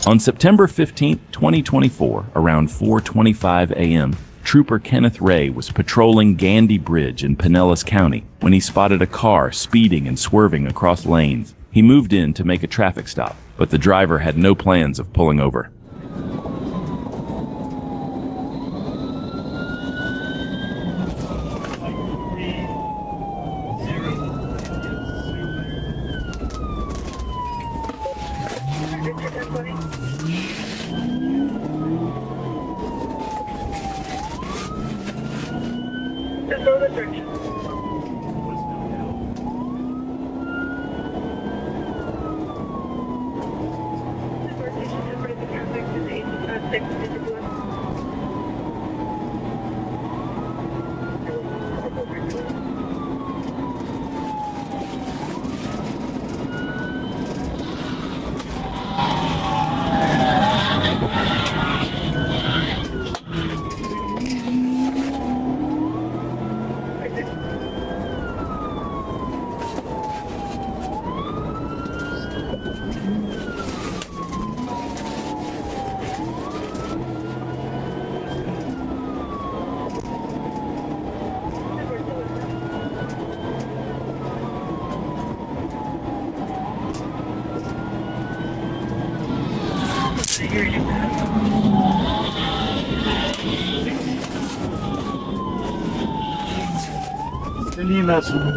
On September 15, 2024, around 4:25 a.m., Trooper Kenneth Ray was patrolling Gandy Bridge in Pinellas County when he spotted a car speeding and swerving across lanes. He moved in to make a traffic stop, but the driver had no plans of pulling over.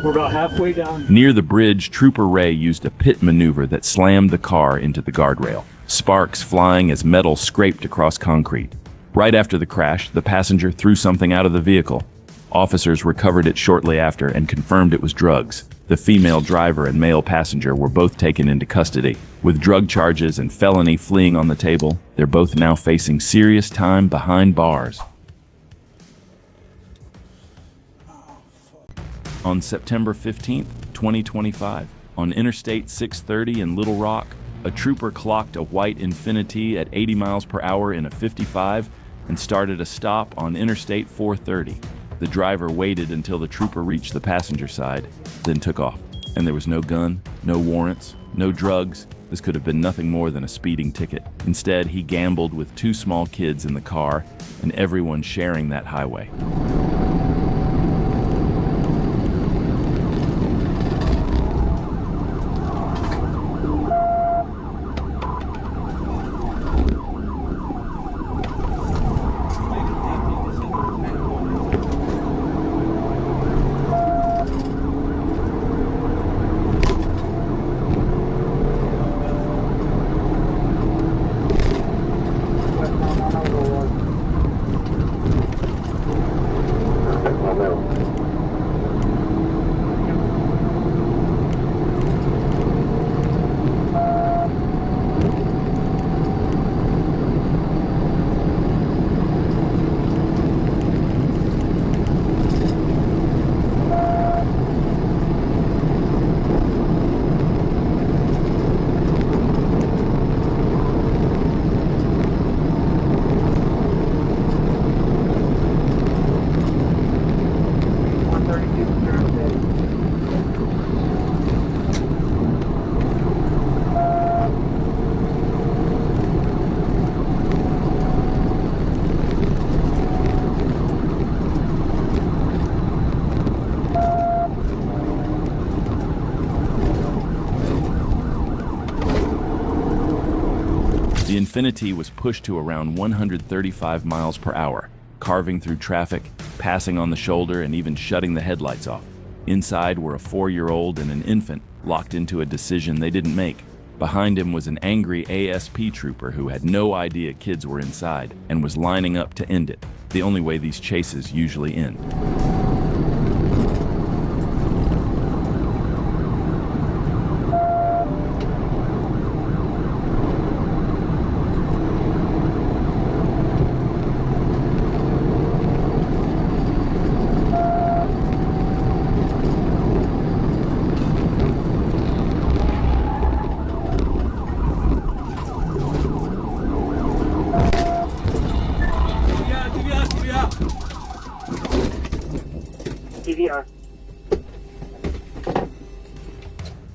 We're about halfway down. Near the bridge, Trooper Ray used a pit maneuver that slammed the car into the guardrail, sparks flying as metal scraped across concrete. Right after the crash, the passenger threw something out of the vehicle. Officers recovered it shortly after and confirmed it was drugs. The female driver and male passenger were both taken into custody. With drug charges and felony fleeing on the table, they're both now facing serious time behind bars. On September 15, 2025, on Interstate 630 in Little Rock, a trooper clocked a white Infiniti at 80 miles per hour in a 55 and started a stop on Interstate 430. The driver waited until the trooper reached the passenger side, then took off. And there was no gun, no warrants, no drugs. This could have been nothing more than a speeding ticket. Instead, he gambled with two small kids in the car and everyone sharing that highway. The Infiniti was pushed to around 135 miles per hour, carving through traffic, passing on the shoulder, and even shutting the headlights off. Inside were a 4-year-old and an infant locked into a decision they didn't make. Behind him was an angry ASP trooper who had no idea kids were inside and was lining up to end it, the only way these chases usually end.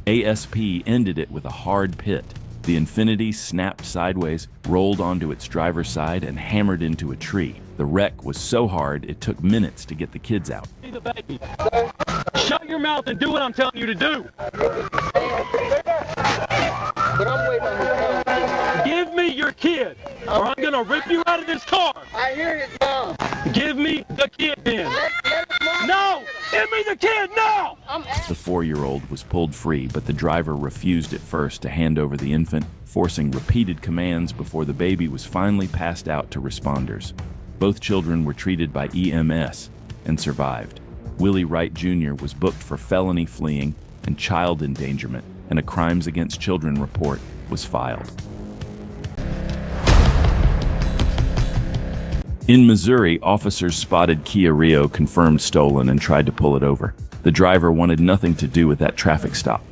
ASP ended it with a hard pit. The Infiniti snapped sideways, rolled onto its driver's side, and hammered into a tree. The wreck was so hard it took minutes to get the kids out. The baby. Shut your mouth and do what I'm telling you to do. Give me your kid, or I'm gonna rip you out of this car. I hear you, Mom. Give me the kid then. No! Give me the kid now! The 4-year-old was pulled free, but the driver refused at first to hand over the infant, forcing repeated commands before the baby was finally passed out to responders. Both children were treated by EMS and survived. Willie Wright Jr. was booked for felony fleeing and child endangerment, and a crimes against children report was filed. In Missouri, officers spotted Kia Rio confirmed stolen and tried to pull it over. The driver wanted nothing to do with that traffic stop.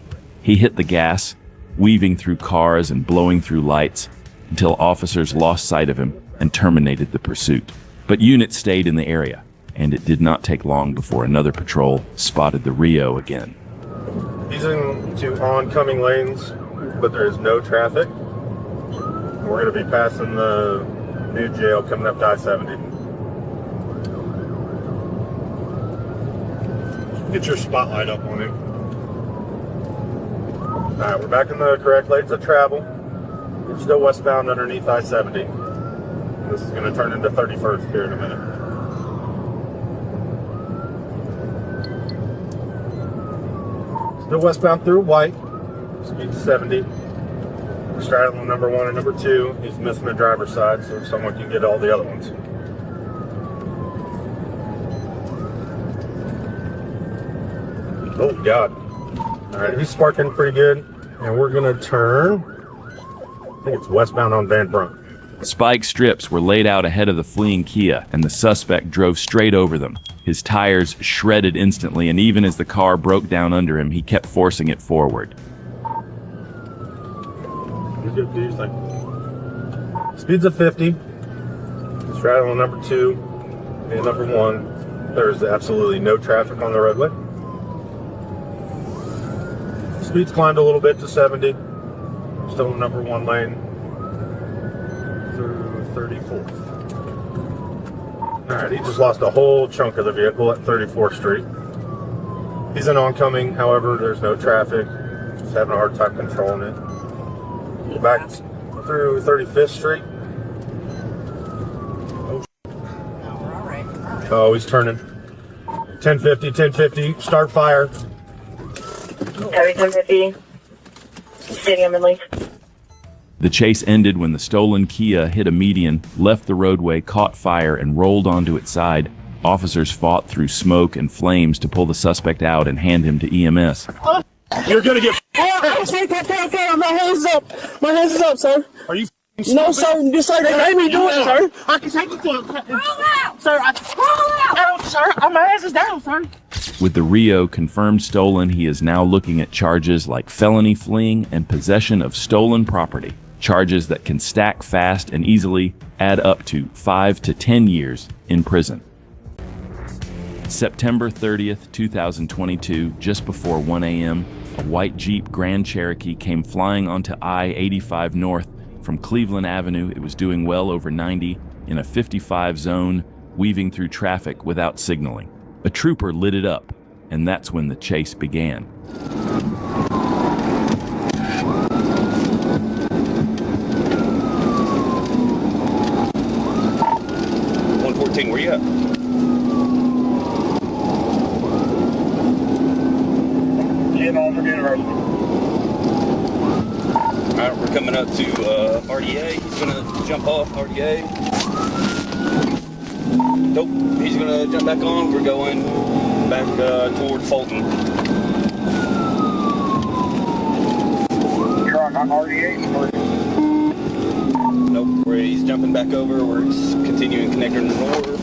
He hit the gas, weaving through cars and blowing through lights, until officers lost sight of him and terminated the pursuit. But units stayed in the area, and it did not take long before another patrol spotted the Rio again. He's into oncoming lanes, but there is no traffic. We're going to be passing the new jail coming up to I-70. Get your spotlight up on him. All right, we're back in the correct lanes of travel. We're still westbound underneath I-70. This is going to turn into 31st here in a minute. Still westbound through White, speed 70. Straddling number 1 and number 2. He's missing the driver's side, so someone can get all the other ones. Oh, God. All right, he's sparking pretty good, and we're going to turn. I think it's westbound on Van Brunt. Spike strips were laid out ahead of the fleeing Kia, and the suspect drove straight over them. His tires shredded instantly, and even as the car broke down under him, he kept forcing it forward. You're good, do your thing. Speeds of 50. Straddling number 2 and number 1. There's absolutely no traffic on the roadway. Speeds climbed a little bit to 70. Still in number 1 lane through 34th. Alright, he just lost a whole chunk of the vehicle at 34th Street. He's in oncoming, however, there's no traffic. He's having a hard time controlling it. Back through 35th Street. Oh, he's turning. 1050, 1050, start fire. Heavy 1050, stadium and leave. The chase ended when the stolen Kia hit a median, left the roadway, caught fire, and rolled onto its side. Officers fought through smoke and flames to pull the suspect out and hand him to EMS. You're gonna get. Okay, my hands is up. My hands is up, sir. Are you? No, sir. This sir, they made me do it, sir. I can take you to. Sir, sir, my hands is down, sir. With the Rio confirmed stolen, he is now looking at charges like felony fleeing and possession of stolen property, charges that can stack fast and easily add up to 5 to 10 years in prison. September 30th, 2022, just before 1 a.m., a white Jeep Grand Cherokee came flying onto I-85 North from Cleveland Avenue. It was doing well over 90 in a 55 zone, weaving through traffic without signaling. A trooper lit it up, and that's when the chase began. 114, where you at? Alright, we're coming up to RDA. He's gonna jump off RDA. Nope, he's gonna jump back on. We're going back toward Fulton. You're on RDA? Nope, he's jumping back over. We're just continuing connecting to north.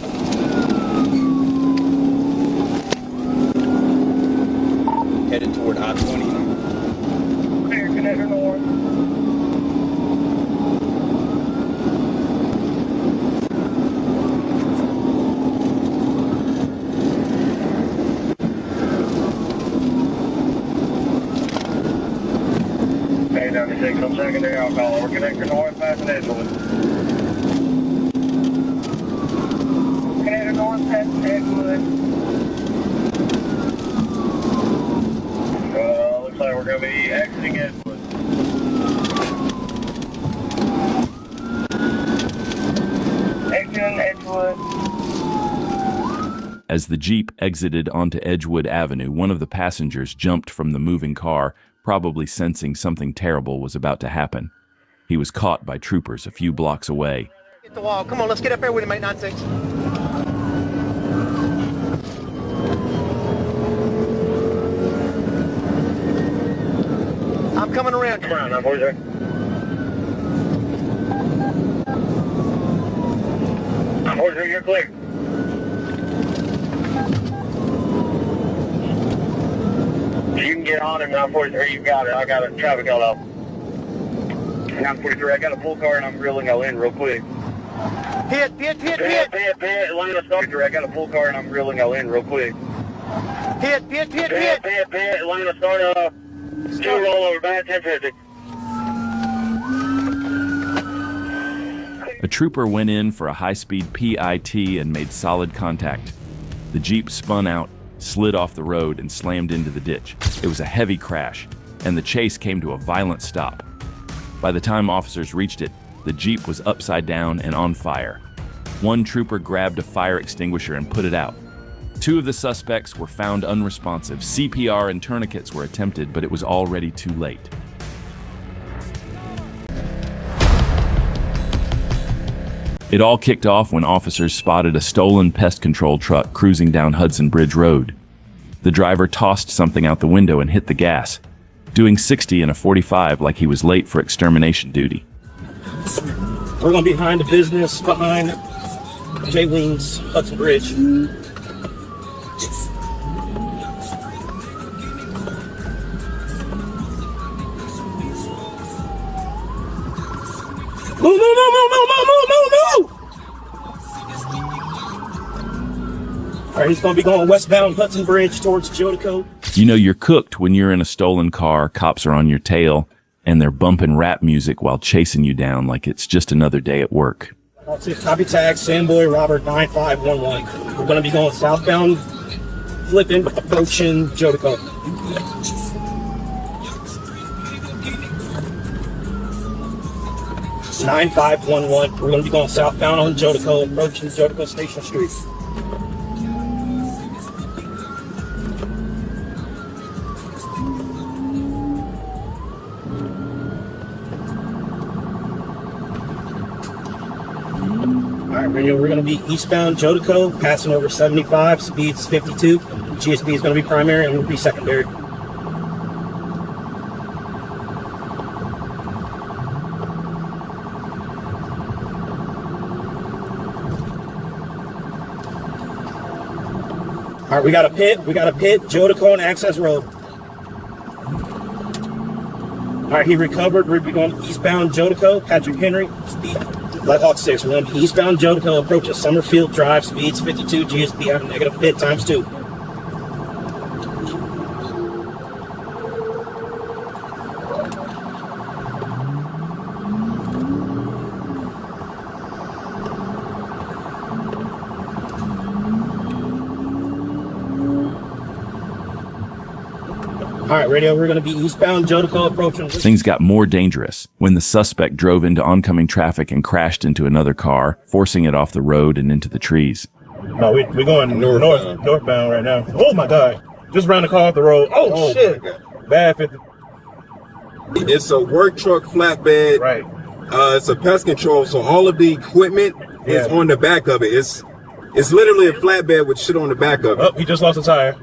Headed toward I-20. Clear, connector north. traffic signal, secondary alcohol. We're connector north, passing Edgewood. Connector north, passing Edgewood. Looks like we're going to be exiting Edgewood. Exiting Edgewood. As the Jeep exited onto Edgewood Avenue, one of the passengers jumped from the moving car, probably sensing something terrible was about to happen. He was caught by troopers a few blocks away. Get the wall. Come on, let's get up there with him, 896. I'm coming around. Come on, boys. Boys, you're clear. You can get on him, 943, you got it. I got a traffic held up. 943, I got a full car and I'm grilling y'all in real quick. Pit. Atlanta start. I got a full car and I'm grilling y'all in real quick. Pit. Atlanta start, 2 rollover, bad 1050. A trooper went in for a high-speed PIT and made solid contact. The Jeep spun out, slid off the road, and slammed into the ditch. It was a heavy crash, and the chase came to a violent stop. By the time officers reached it, the Jeep was upside down and on fire. One trooper grabbed a fire extinguisher and put it out. 2 of the suspects were found unresponsive. CPR and tourniquets were attempted, but it was already too late. It all kicked off when officers spotted a stolen pest control truck cruising down Hudson Bridge Road. The driver tossed something out the window and hit the gas, doing 60 in a 45 like he was late for extermination duty. We're going to be behind the business, behind J Wings, Hudson Bridge. Move. All right, he's going to be going westbound Hudson Bridge towards Jodico. You know you're cooked when you're in a stolen car, cops are on your tail, and they're bumping rap music while chasing you down like it's just another day at work. Copy tag, Sandboy Robert 9511. We're going to be going southbound, flipping, approaching Jodico. It's 9511. We're going to be going southbound on Jodico, approaching Jodico Station Street. We're going to be eastbound Jodico, passing over 75, speeds 52. GSB is going to be primary and we'll be secondary. All right, we got a pit, Jodico and Access Road. All right, he recovered. We're going eastbound Jodico, Patrick Henry, speed Blackhawk 6. We're going to be eastbound Jodico, approaches Summerfield Drive, speeds 52, GSP have a negative pit times 2. All right, radio, we're going to be eastbound Jodico, approaching. Things got more dangerous when the suspect drove into oncoming traffic and crashed into another car, forcing it off the road and into the trees. No, we're going northbound right now. Oh my God. Just ran the car off the road. Oh shit. Bad 50. It's a work truck flatbed. Right. It's a pest control, so all of the equipment is on the back of it. It's literally a flatbed with shit on the back of it. Oh, he just lost a tire.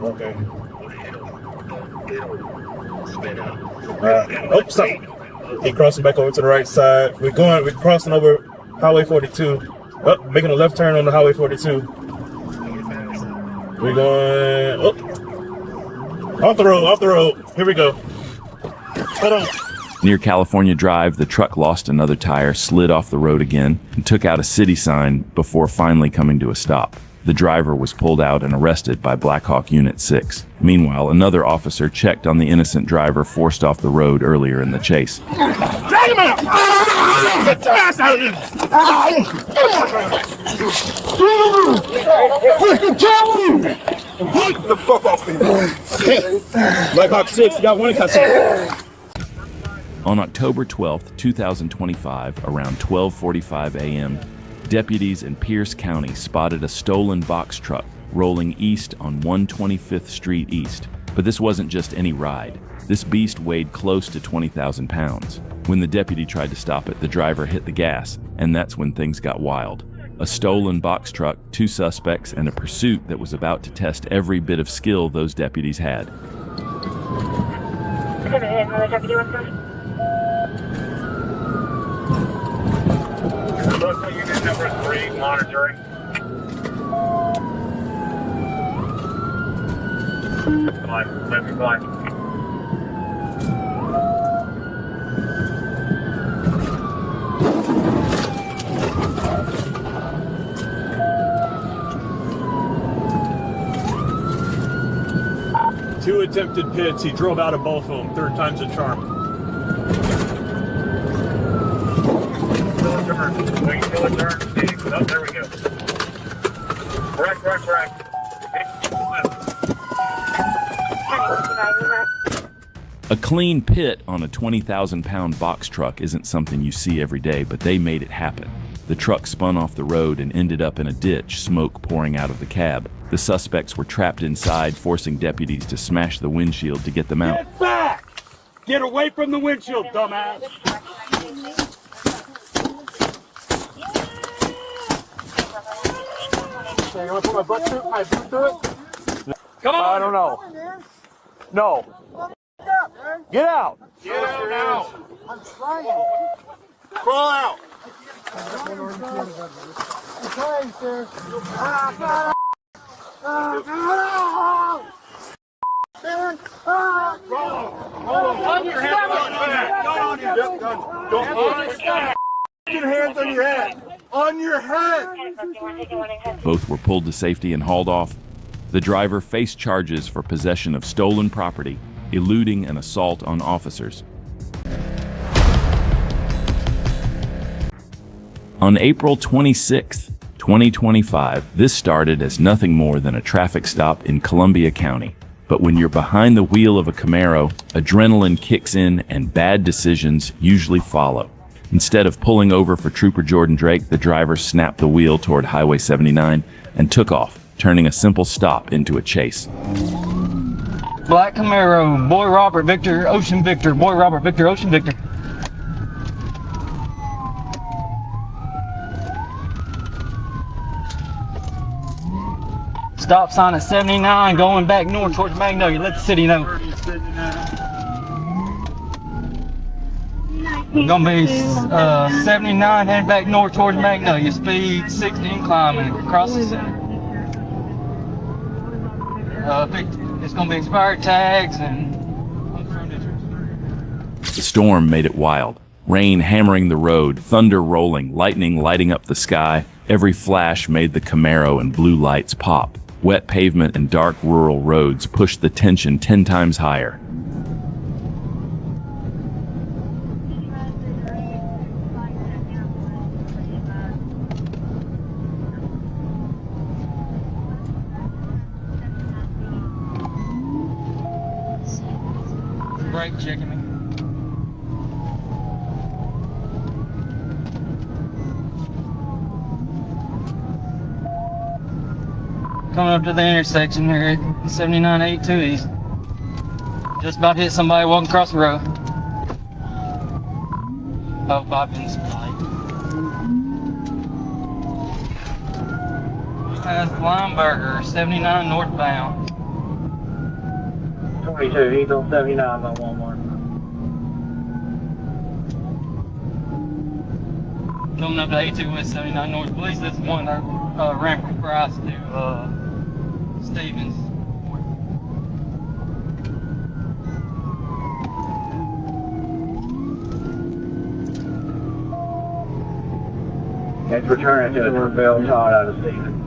Okay. Oh, stop. He crossing back over to the right side. We're crossing over Highway 42. Oh, making a left turn on the Highway 42. We're going off the road. Here we go. Hold on. Near California Drive, the truck lost another tire, slid off the road again, and took out a city sign before finally coming to a stop. The driver was pulled out and arrested by Black Hawk Unit 6. Meanwhile, another officer checked on the innocent driver forced off the road earlier in the chase. Drag him out! Get your ass out of here! Get the fuck off me! Black Hawk 6, you got one in custody. On October 12, 2025, around 12:45 a.m., deputies in Pierce County spotted a stolen box truck rolling east on 125th Street East. But this wasn't just any ride. This beast weighed close to 20,000 pounds. When the deputy tried to stop it, the driver hit the gas, and that's when things got wild. A stolen box truck, 2 suspects, and a pursuit that was about to test every bit of skill those deputies had. Local unit number 3 monitoring. Fine, let me fly. Two attempted pits. He drove out of both of them. 3rd time's a charm. Wait till it turns. Oh, there we go. Correct. A clean pit on a 20,000-pound box truck isn't something you see every day, but they made it happen. The truck spun off the road and ended up in a ditch, smoke pouring out of the cab. The suspects were trapped inside, forcing deputies to smash the windshield to get them out. Get back! Get away from the windshield, dumbass! You want to put my boot through it? Come on! I don't know. No. Get out! Get out now! I'm trying. Crawl out! I'm trying, sir. On your head! Get your hands on your head! On your head! Both were pulled to safety and hauled off. The driver faced charges for possession of stolen property, eluding an assault on officers. On April 26, 2025, this started as nothing more than a traffic stop in Columbia County. But when you're behind the wheel of a Camaro, adrenaline kicks in and bad decisions usually follow. Instead of pulling over for Trooper Jordan Drake, the driver snapped the wheel toward Highway 79 and took off, turning a simple stop into a chase. Black Camaro, Boy Robert Victor, Ocean Victor, Boy Robert Victor, Ocean Victor. Stop sign at 79, going back north towards Magnolia. Let the city know. Gonna be 79 heading back north towards Magnolia. Speed 60 and climbing across the city. It's gonna be expired tags and. The storm made it wild. Rain hammering the road, thunder rolling, lightning lighting up the sky. Every flash made the Camaro and blue lights pop. Wet pavement and dark rural roads pushed the tension 10 times higher. Brake checking me. Coming up to the intersection here at 7982 East. Just about hit somebody walking across the road. Oh, Bob in light. That's Lineberger, 79 northbound. 22, he's on 79 by 11. Coming up to 82 West 79 North Police. That's one ramp from Price to Stevens. It's returning to the northbound side out of Stevens.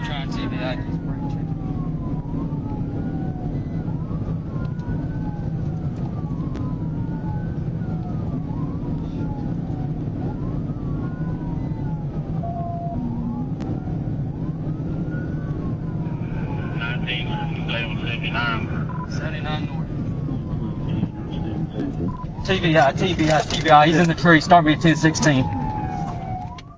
I'm trying TBI. TBI. He's in the tree. Start me at 1016.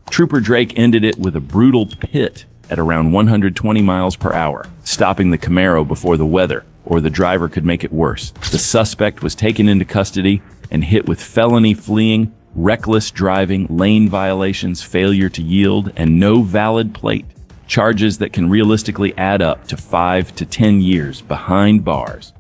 Trooper Drake ended it with a brutal hit at around 120 miles per hour, stopping the Camaro before the weather, or the driver could make it worse. The suspect was taken into custody and hit with felony fleeing, reckless driving, lane violations, failure to yield, and no valid plate. Charges that can realistically add up to 5 to 10 years behind bars.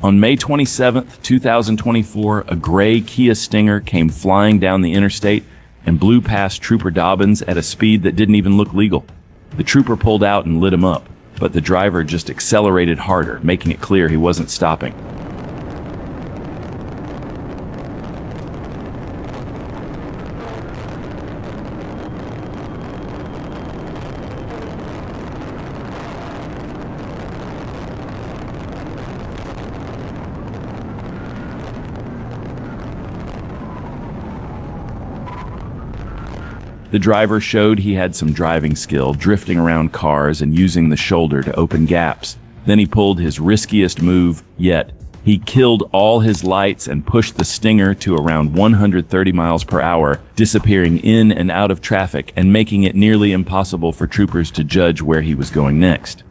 On May 27, 2024, a gray Kia Stinger came flying down the interstate and blew past Trooper Dobbins at a speed that didn't even look legal. The trooper pulled out and lit him up, but the driver just accelerated harder, making it clear he wasn't stopping. The driver showed he had some driving skill, drifting around cars and using the shoulder to open gaps. Then he pulled his riskiest move yet. He killed all his lights and pushed the Stinger to around 130 miles per hour, disappearing in and out of traffic and making it nearly impossible for troopers to judge where he was going next.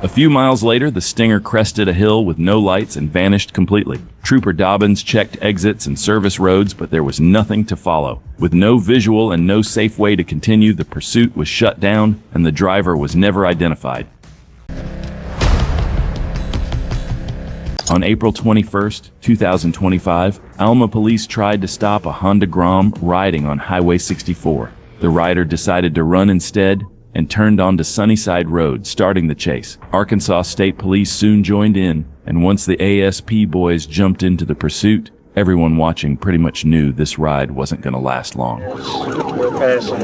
A few miles later, the Stinger crested a hill with no lights and vanished completely. Trooper Dobbins checked exits and service roads, but there was nothing to follow. With no visual and no safe way to continue, the pursuit was shut down and the driver was never identified. On April 21, 2025, Alma police tried to stop a Honda Grom riding on Highway 64. The rider decided to run instead and turned onto Sunnyside Road, starting the chase. Arkansas State Police soon joined in, and once the ASP boys jumped into the pursuit, everyone watching pretty much knew this ride wasn't going to last long. We're passing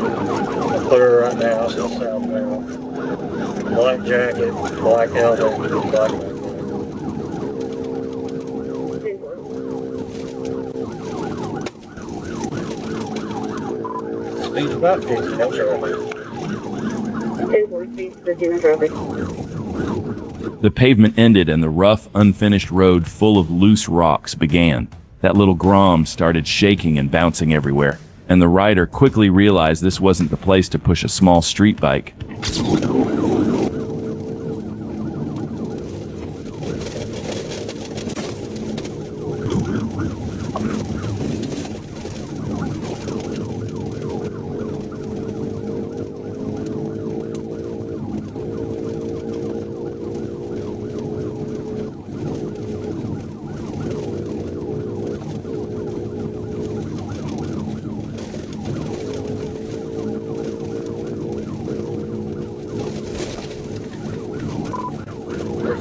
clear right now, so southbound. Black jacket, black helmet, black. Speed's about 50, that's right. The pavement ended and the rough, unfinished road full of loose rocks began. That little Grom started shaking and bouncing everywhere, and the rider quickly realized this wasn't the place to push a small street bike.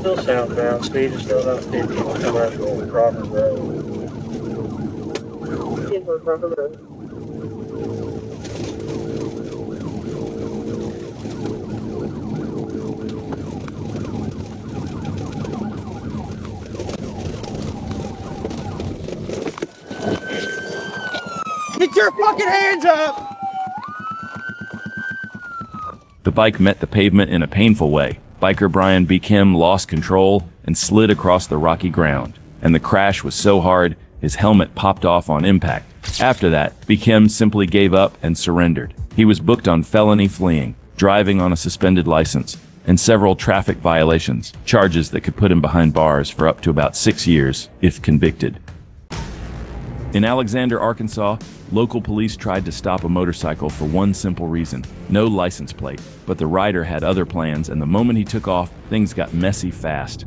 Still southbound, speed is still about 50. We'll come out to Crawford Road. Crawford Road. Get your fucking hands up! The bike met the pavement in a painful way. Biker Brian B. Kim lost control and slid across the rocky ground, and the crash was so hard his helmet popped off on impact. After that, B. Kim simply gave up and surrendered. He was booked on felony fleeing, driving on a suspended license, and several traffic violations, charges that could put him behind bars for up to about 6 years if convicted. In Alexander, Arkansas, local police tried to stop a motorcycle for one simple reason: no license plate. But the rider had other plans, and the moment he took off, things got messy fast.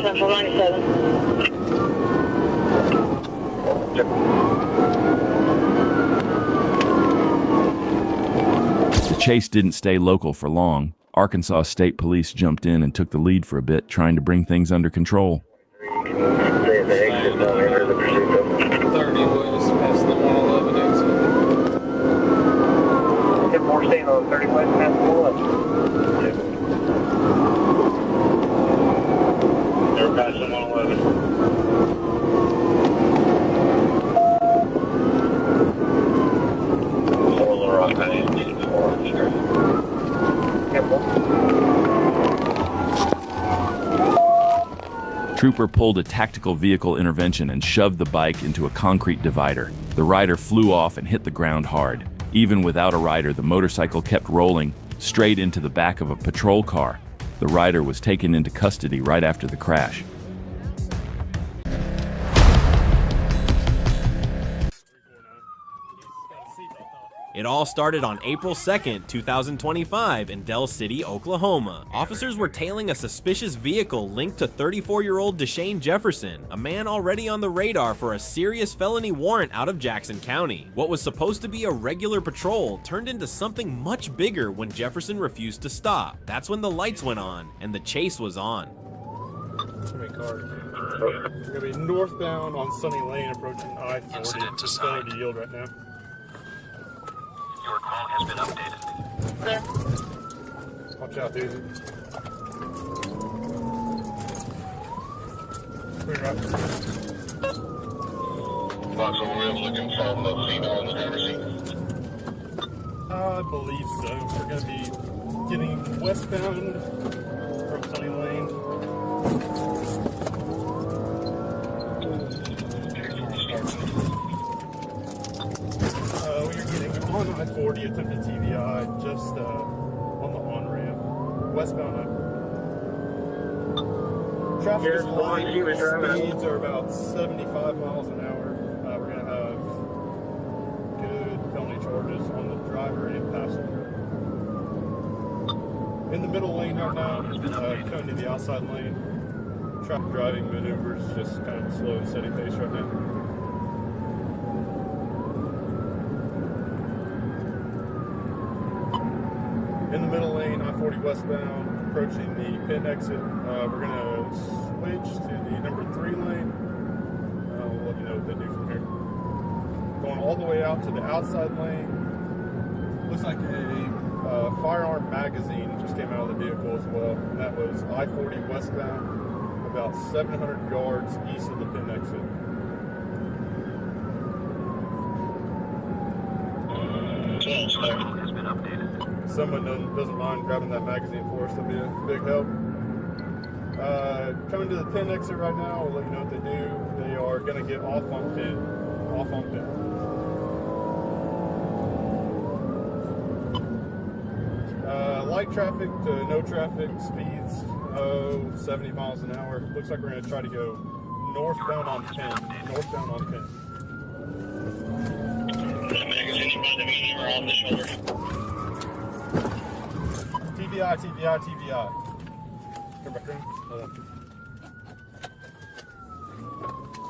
Central 97. The chase didn't stay local for long. Arkansas State Police jumped in and took the lead for a bit, trying to bring things under control. 30 was past the 111 exit. Get more staying on 30 west past the 111. They're past the 111. Four Little Rock, I am getting 4 straight. Trooper pulled a tactical vehicle intervention and shoved the bike into a concrete divider. The rider flew off and hit the ground hard. Even without a rider, the motorcycle kept rolling straight into the back of a patrol car. The rider was taken into custody right after the crash. It all started on April 2nd, 2025 in Del City, Oklahoma. Officers were tailing a suspicious vehicle linked to 34-year-old Dashane Jefferson, a man already on the radar for a serious felony warrant out of Jackson County. What was supposed to be a regular patrol turned into something much bigger when Jefferson refused to stop. That's when the lights went on, and the chase was on. Too many cars. We're going to be northbound on Sunny Lane approaching I-40. Incident It's going to yield right now. Your call has been updated. Watch out, dude. Clear up. Box on rim looking from the seat on the driver's seat. I believe so. We're going to be getting westbound from Sunny Lane. We are getting on I-40, attempted TVI, just on the on-ramp, westbound I-40. Traffic is light, speeds are about 75 miles an hour. We're going to have good felony charges on the driver and passenger. In the middle lane right now, coming to the outside lane. Traffic driving maneuvers, just kind of a slow and steady pace right now. In the middle lane, I-40 westbound, approaching the pit exit. We're going to switch to the number 3 lane. We'll let you know what they do from here. Going all the way out to the outside lane. Looks like a firearm magazine just came out of the vehicle as well. And that was I-40 westbound, about 700 yards east of the pit exit. someone doesn't mind grabbing that magazine for us, that'd be a big help. Coming to the pin exit right now, we'll let you know what they do. They are going to get off on pin. Off on pin. Light traffic to no traffic, speeds 70 miles an hour. Looks like we're going to try to go northbound on pin. Northbound on pin. On the shoulder. TBI, TBI, TBI. Turn back around. Hold on.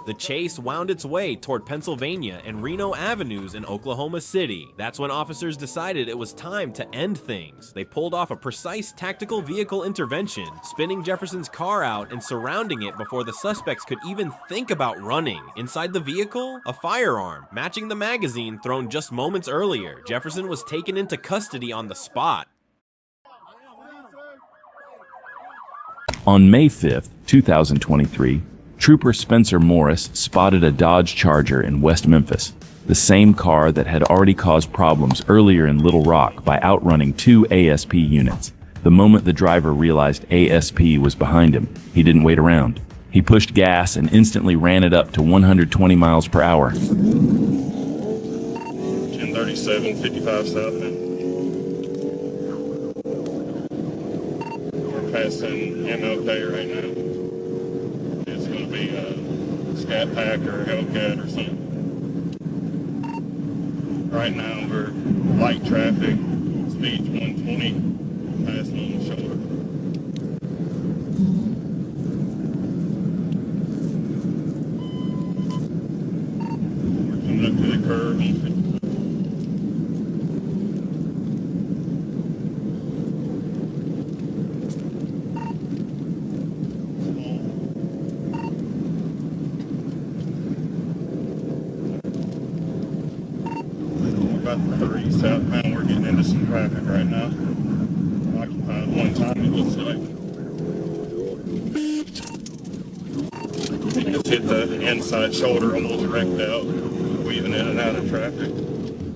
The chase wound its way toward Pennsylvania and Reno Avenues in Oklahoma City. That's when officers decided it was time to end things. They pulled off a precise tactical vehicle intervention, spinning Jefferson's car out and surrounding it before the suspects could even think about running. Inside the vehicle, a firearm, matching the magazine thrown just moments earlier. Jefferson was taken into custody on the spot. On May 5th, 2023, Trooper Spencer Morris spotted a Dodge Charger in West Memphis, the same car that had already caused problems earlier in Little Rock by outrunning 2 ASP units. The moment the driver realized ASP was behind him, he didn't wait around. He pushed gas and instantly ran it up to 120 miles per hour. 1037, 55 southbound. We're passing MLK right now. It's going to be a Scat Pack or Hellcat or something. Right now we're light traffic, speed 120, passing on the shoulder. We're coming up to the curve. About 3 southbound, we're getting into some traffic right now. Occupied one time, it looks like. You just hit the inside shoulder, almost wrecked out, weaving in and out of traffic.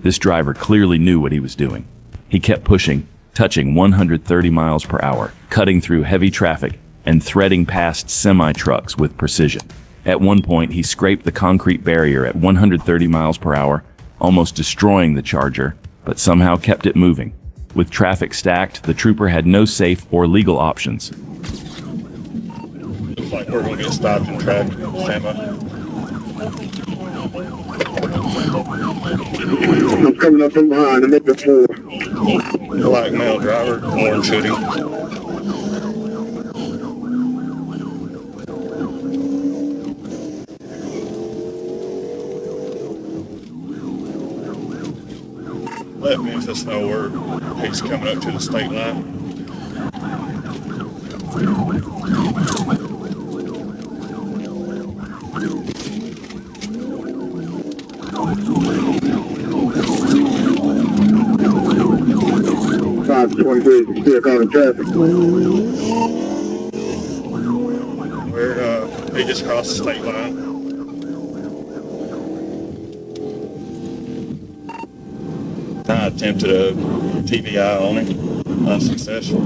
This driver clearly knew what he was doing. He kept pushing, touching 130 miles per hour, cutting through heavy traffic, and threading past semi-trucks with precision. At one point, he scraped the concrete barrier at 130 miles per hour, almost destroying the Charger, but somehow kept it moving. With traffic stacked, the trooper had no safe or legal options. Looks like we're going to get stopped in traffic. Stand by. I'm coming up from behind. I'm up at 4. Black male driver, orange hoodie. Let Memphis know where he's coming up to the state line. Still calling traffic. He just crossed the state line. I attempted a TBI on him, unsuccessful.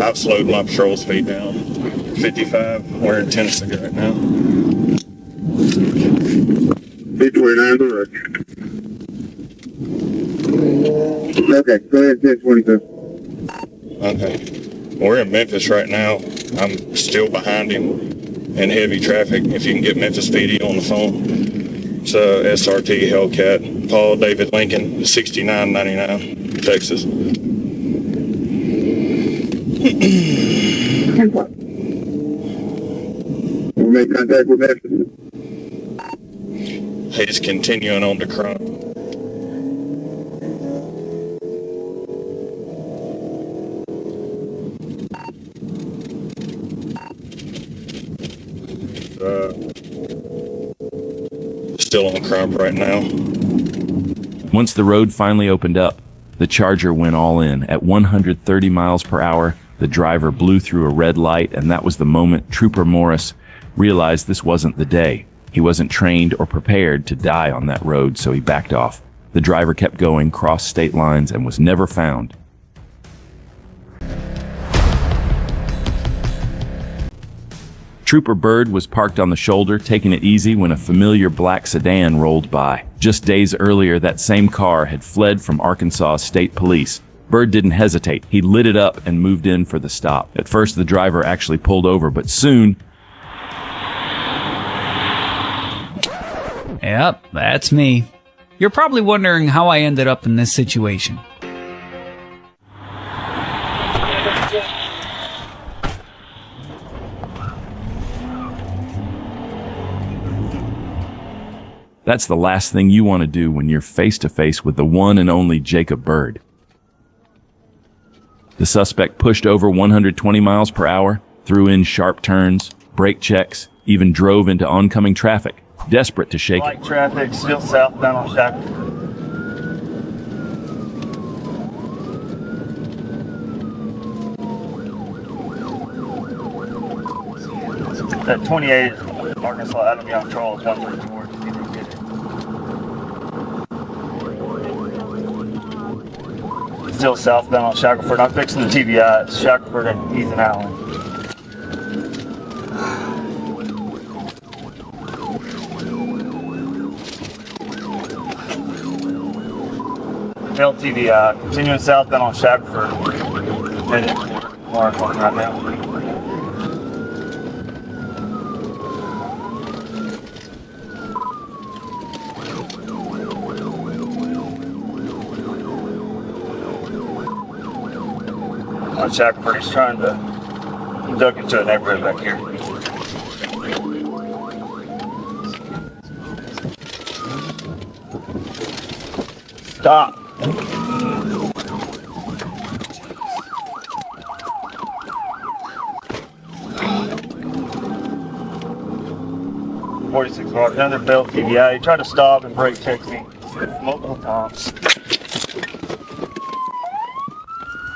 I've slowed my patrol speed down. 55, we're in Tennessee right now. B29 direct. Okay, go ahead, 1022. Okay. We're in Memphis right now. I'm still behind him in heavy traffic. If you can get Memphis PD on the phone. It's a SRT Hellcat, Paul David Lincoln, 6999, Texas. We'll make contact with Memphis. He's continuing on the crime. Still on crump right now. Once the road finally opened up, the Charger went all in. At 130 miles per hour, the driver blew through a red light, and that was the moment Trooper Morris realized this wasn't the day. He wasn't trained or prepared to die on that road, so he backed off. The driver kept going, crossed state lines, and was never found. Trooper Bird was parked on the shoulder, taking it easy when a familiar black sedan rolled by. Just days earlier, that same car had fled from Arkansas State Police. Bird didn't hesitate. He lit it up and moved in for the stop. At first, the driver actually pulled over, but soon... Yep, that's me. You're probably wondering how I ended up in this situation. That's the last thing you want to do when you're face-to-face with the one and only Jacob Bird. The suspect pushed over 120 miles per hour, threw in sharp turns, brake checks, even drove into oncoming traffic, desperate to shake it. Light traffic, still southbound on Shackleton. That 28 Arkansas Adam Young Charles 134. Still southbound on Shackelford. I'm fixing the TBI. It's Shackelford and Ethan Allen. LTBI. Continuing southbound on Shackelford. Headed Mark on right now. Shackelford, he's trying to duck into a neighborhood back here. Stop. .46 Mark, another belt TBI. He tried to stop and brake check me multiple times.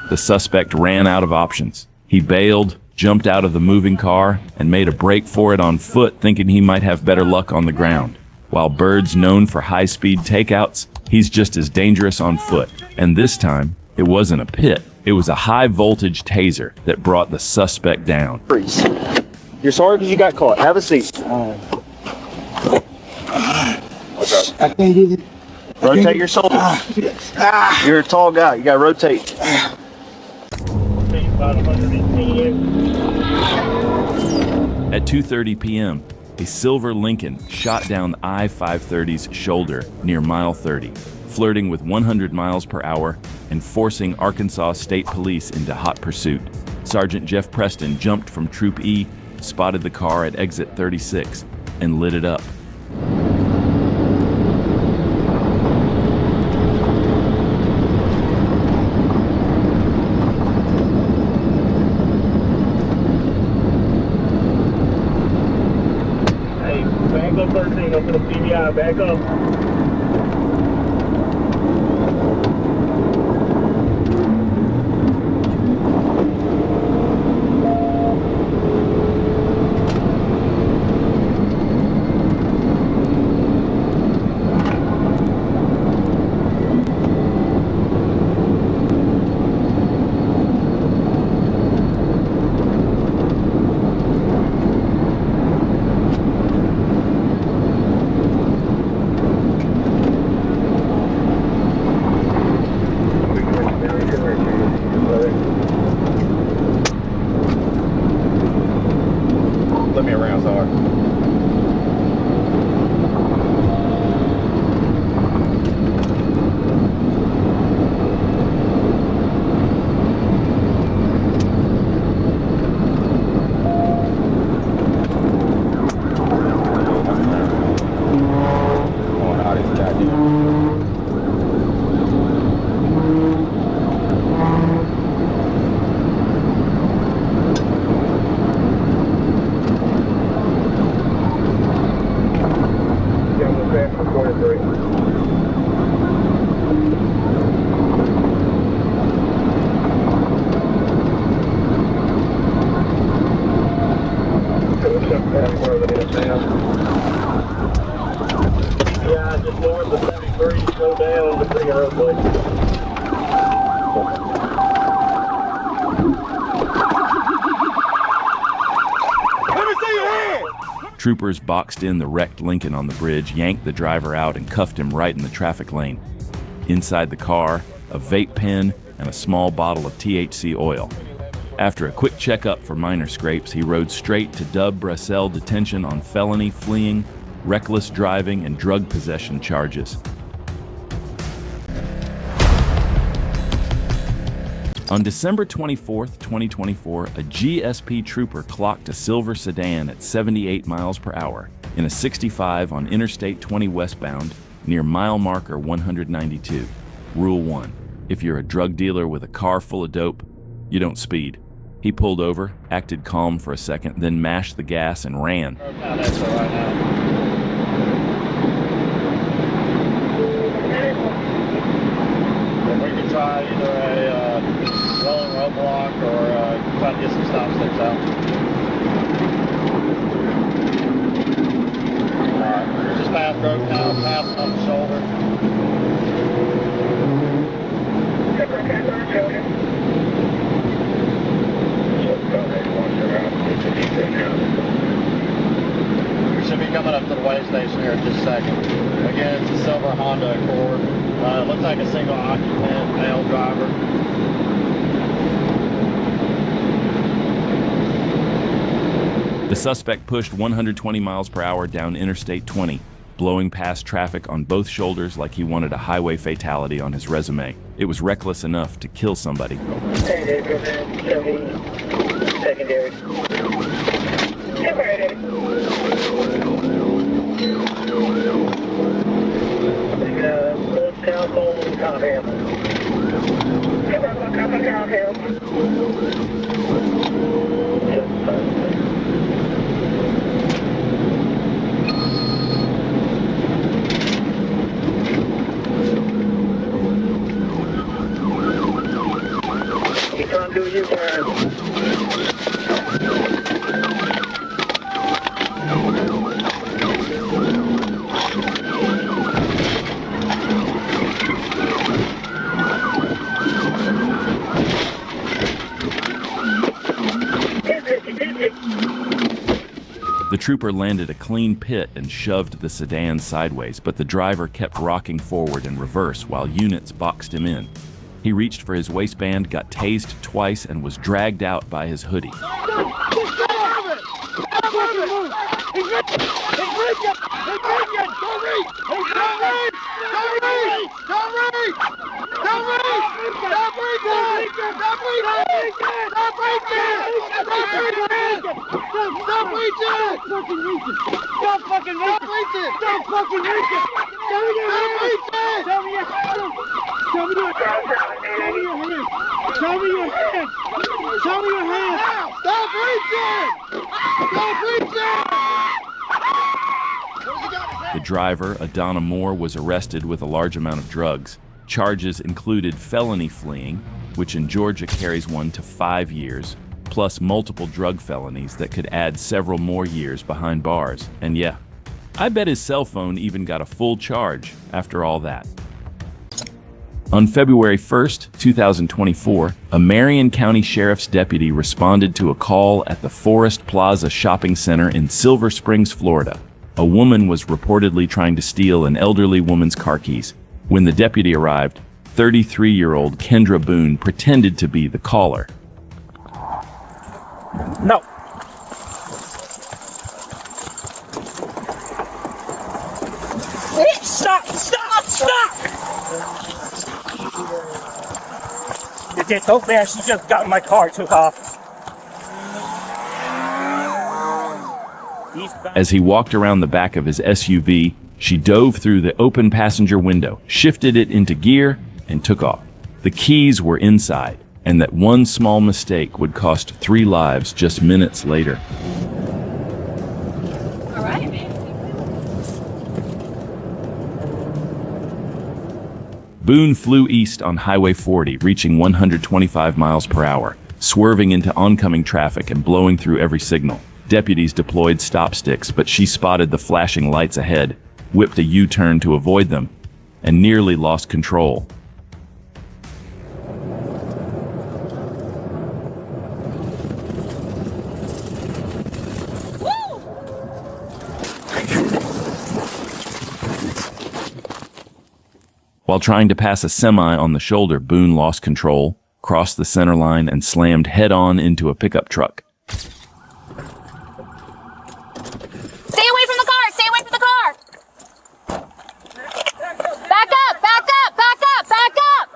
The suspect ran out of options. He bailed, jumped out of the moving car, and made a break for it on foot, thinking he might have better luck on the ground. While Bird's known for high-speed takeouts, he's just as dangerous on foot. And this time, it wasn't a pit. It was a high-voltage taser that brought the suspect down. Freeze. You're sorry because you got caught. Have a seat. I can't do it. Rotate your shoulders. You're a tall guy. You got to rotate. At 2:30 p.m., a silver Lincoln shot down I-530's shoulder near mile 30, flirting with 100 miles per hour and forcing Arkansas State Police into hot pursuit. Sergeant Jeff Preston jumped from Troop E, spotted the car at exit 36, and lit it up. Back up 13, up to the PBI, back up. Let me around, sorry. just north of 73, slow down to bring a roadway. Let me see your hand! Troopers boxed in the wrecked Lincoln on the bridge, yanked the driver out, and cuffed him right in the traffic lane. Inside the car, a vape pen and a small bottle of THC oil. After a quick checkup for minor scrapes, he rode straight to Dub Brassel detention on felony, fleeing, reckless driving, and drug possession charges. On December 24, 2024, a GSP trooper clocked a silver sedan at 78 miles per hour in a 65 on Interstate 20 westbound near mile marker 192. Rule 1. If you're a drug dealer with a car full of dope, you don't speed. He pulled over, acted calm for a second, then mashed the gas and ran. We can try either a rolling roadblock or try to get some stop sticks out. Alright, just past road now, pass on the shoulder. We should be coming up to the way station here in just a second. Again, it's a silver Honda Accord. It looks like a single occupant, male driver. The suspect pushed 120 miles per hour down Interstate 20, blowing past traffic on both shoulders like he wanted a highway fatality on his resume. It was reckless enough to kill somebody. Secondary. You can't do you, The trooper landed a clean pit and shoved the sedan sideways, but the driver kept rocking forward and reverse while units boxed him in. He reached for his waistband, got tased twice, and was dragged out by his hoodie. The driver, Adonna Moore, was arrested with a large amount of drugs. Charges included felony fleeing, which in Georgia carries 1 to 5 years, plus multiple drug felonies that could add several more years behind bars. And yeah, I bet his cell phone even got a full charge after all that. On February 1st, 2024, a Marion County Sheriff's deputy responded to a call at the Forest Plaza Shopping Center in Silver Springs, Florida. A woman was reportedly trying to steal an elderly woman's car keys. When the deputy arrived, 33-year-old Kendra Boone pretended to be the caller. No. Stop! Stop! Stop! It did so fast, she just got in my car, took off. As he walked around the back of his SUV, she dove through the open passenger window, shifted it into gear, and took off. The keys were inside, and that one small mistake would cost 3 lives just minutes later. All right. Boone flew east on Highway 40, reaching 125 miles per hour, swerving into oncoming traffic and blowing through every signal. Deputies deployed stop sticks, but she spotted the flashing lights ahead. whipped a U-turn to avoid them, and nearly lost control. While trying to pass a semi on the shoulder, Boone lost control, crossed the center line, and slammed head-on into a pickup truck. Stay away from the car! Stay away from the car! Back up! Back up! Back up! Back up!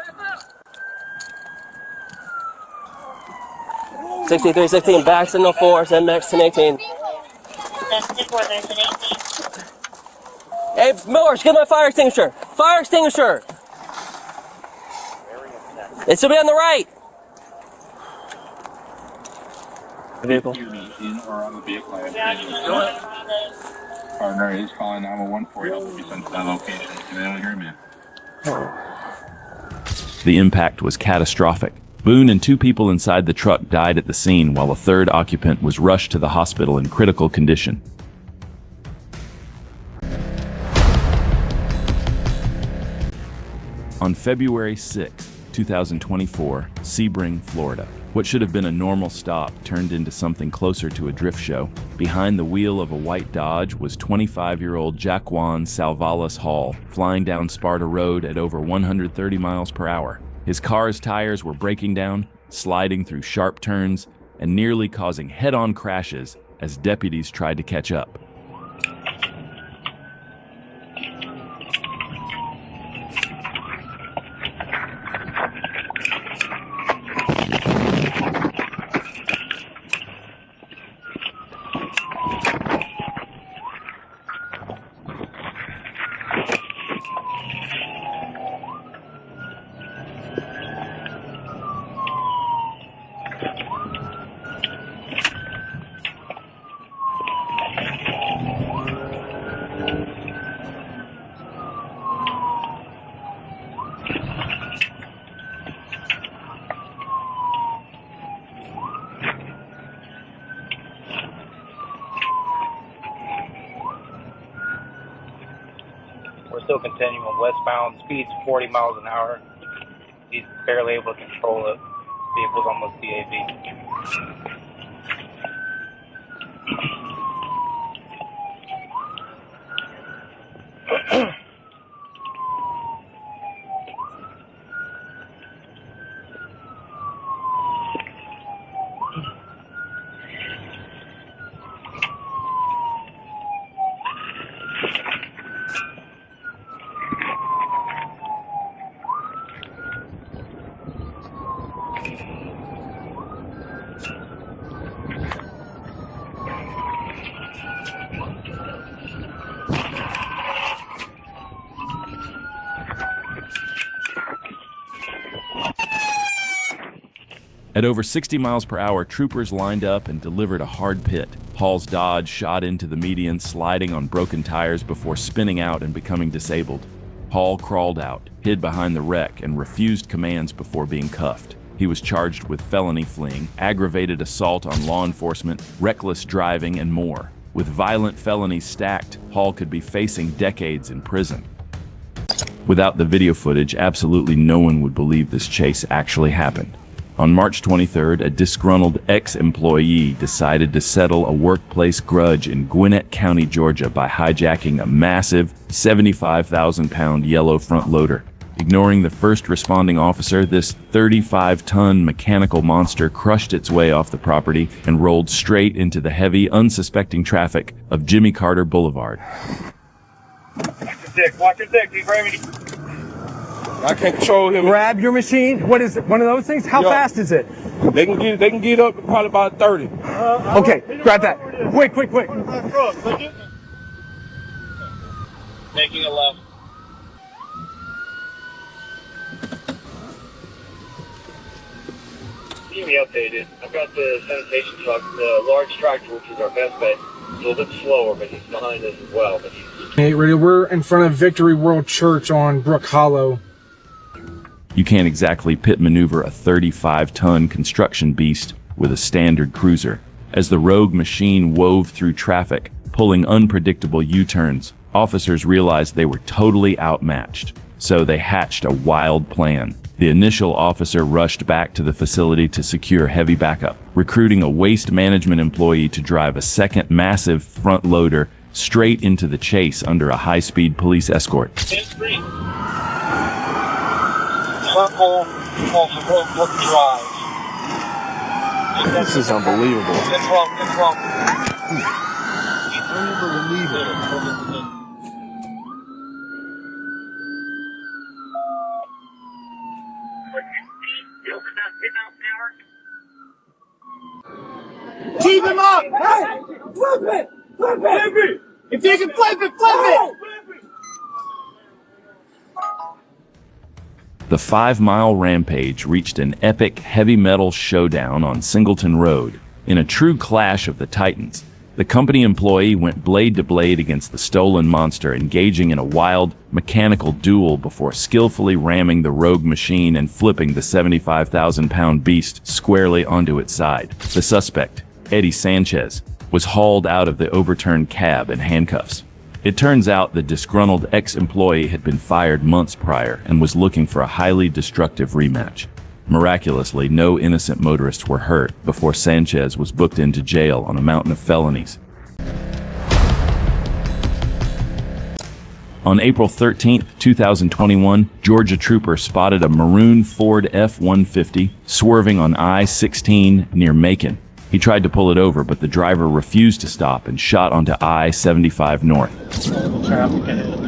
6316, back signal 4, send max 1018. Hey, Millers, get my fire extinguisher! Fire extinguisher! It should be on the right! Vehicle. In or on the vehicle. Partner is calling 911 for you. Help be sent to that location. Can they hear me? The impact was catastrophic. Boone and 2 people inside the truck died at the scene, while a 3rd occupant was rushed to the hospital in critical condition. On February 6, 2024, Sebring, Florida. What should have been a normal stop turned into something closer to a drift show. Behind the wheel of a white Dodge was 25-year-old Jaquan Salvalis Hall, flying down Sparta Road at over 130 miles per hour. His car's tires were breaking down, sliding through sharp turns, and nearly causing head-on crashes as deputies tried to catch up. We're still continuing westbound, speeds 40 miles an hour. He's barely able to control it. Vehicle's almost DAV. At over 60 miles per hour, troopers lined up and delivered a hard pit. Hall's Dodge shot into the median, sliding on broken tires before spinning out and becoming disabled. Hall crawled out, hid behind the wreck, and refused commands before being cuffed. He was charged with felony fleeing, aggravated assault on law enforcement, reckless driving, and more. With violent felonies stacked, Hall could be facing decades in prison. Without the video footage, absolutely no one would believe this chase actually happened. On March 23rd, a disgruntled ex-employee decided to settle a workplace grudge in Gwinnett County, Georgia by hijacking a massive 75,000-pound yellow front loader. Ignoring the first responding officer, this 35-ton mechanical monster crushed its way off the property and rolled straight into the heavy, unsuspecting traffic of Jimmy Carter Boulevard. Watch your dick, he's gravity. I can't control him. Grab your machine. What is it? One of those things? How fast is it? They can get up probably about 30. Okay, grab that. Quick. Making a left. Keep me updated. I've got the sanitation truck, the large tractor, which is our best bet. It's a little bit slower, but he's behind us as well. But Hey, radio, we're in front of Victory World Church on Brook Hollow. You can't exactly pit maneuver a 35-ton construction beast with a standard cruiser. As the rogue machine wove through traffic, pulling unpredictable U-turns, Officers realized they were totally outmatched, so they hatched a wild plan. The initial officer rushed back to the facility to secure heavy backup, recruiting a waste management employee to drive a second massive front loader straight into the chase under a high-speed police escort. This is unbelievable. Keep him up! Hey! Flip it! Flip it! If you can flip it, flip it! The 5-mile rampage reached an epic heavy metal showdown on Singleton Road. In a true clash of the titans, the company employee went blade to blade against the stolen monster, engaging in a wild, mechanical duel before skillfully ramming the rogue machine and flipping the 75,000-pound beast squarely onto its side. The suspect, Eddie Sanchez, was hauled out of the overturned cab in handcuffs. It turns out the disgruntled ex-employee had been fired months prior and was looking for a highly destructive rematch. Miraculously, no innocent motorists were hurt before Sanchez was booked into jail on a mountain of felonies. On April 13, 2021, Georgia trooper spotted a maroon Ford F-150 swerving on I-16 near Macon. He tried to pull it over, but the driver refused to stop and shot onto I-75 North. Traffic ahead.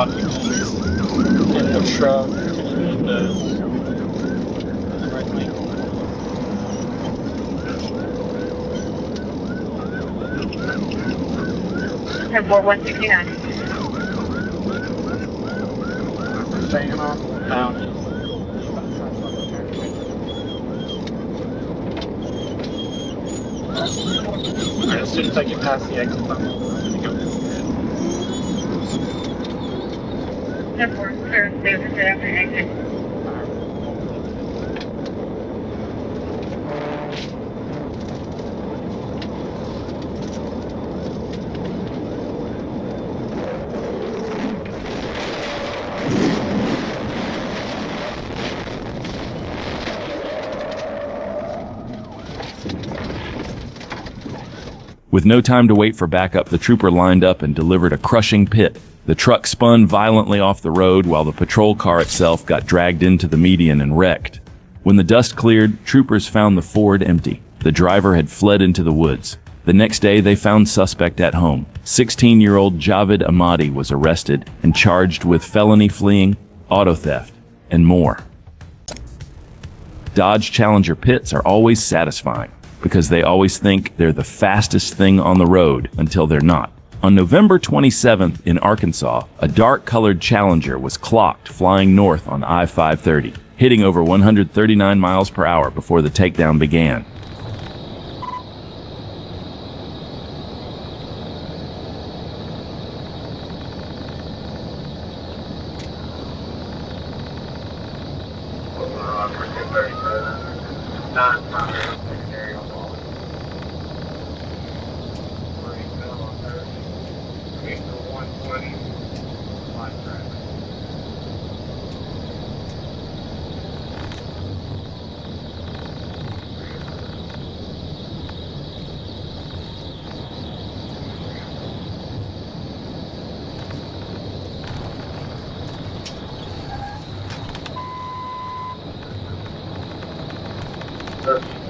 In the truck, in the right lane. And 4169. Staying on, down. Alright, as soon as I get past the exit, I'm going to go. With no time to wait for backup, the trooper lined up and delivered a crushing pit. The truck spun violently off the road while the patrol car itself got dragged into the median and wrecked. When the dust cleared, troopers found the Ford empty. The driver had fled into the woods. The next day, they found suspect at home. 16-year-old Javed Ahmadi was arrested and charged with felony fleeing, auto theft, and more. Dodge Challenger pits are always satisfying because they always think they're the fastest thing on the road until they're not. On November 27th in Arkansas, a dark-colored Challenger was clocked flying north on I-530, hitting over 139 miles per hour before the takedown began.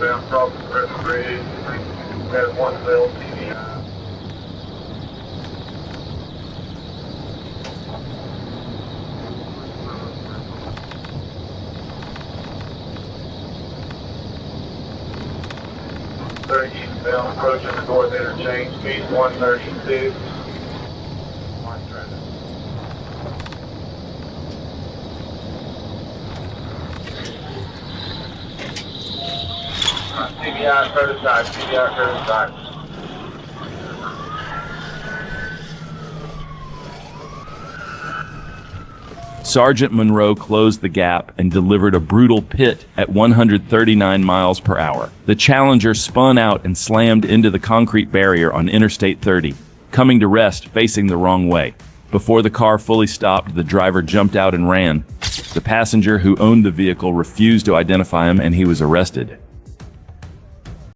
eastbound crossing River Bridge. Got one cell TVI. Eastbound approaching the north interchange, speed 132. TBI prototype, TBI prototype. Sergeant Monroe closed the gap and delivered a brutal pit at 139 miles per hour. The Challenger spun out and slammed into the concrete barrier on Interstate 30, coming to rest facing the wrong way. Before the car fully stopped, the driver jumped out and ran. The passenger who owned the vehicle refused to identify him, and he was arrested.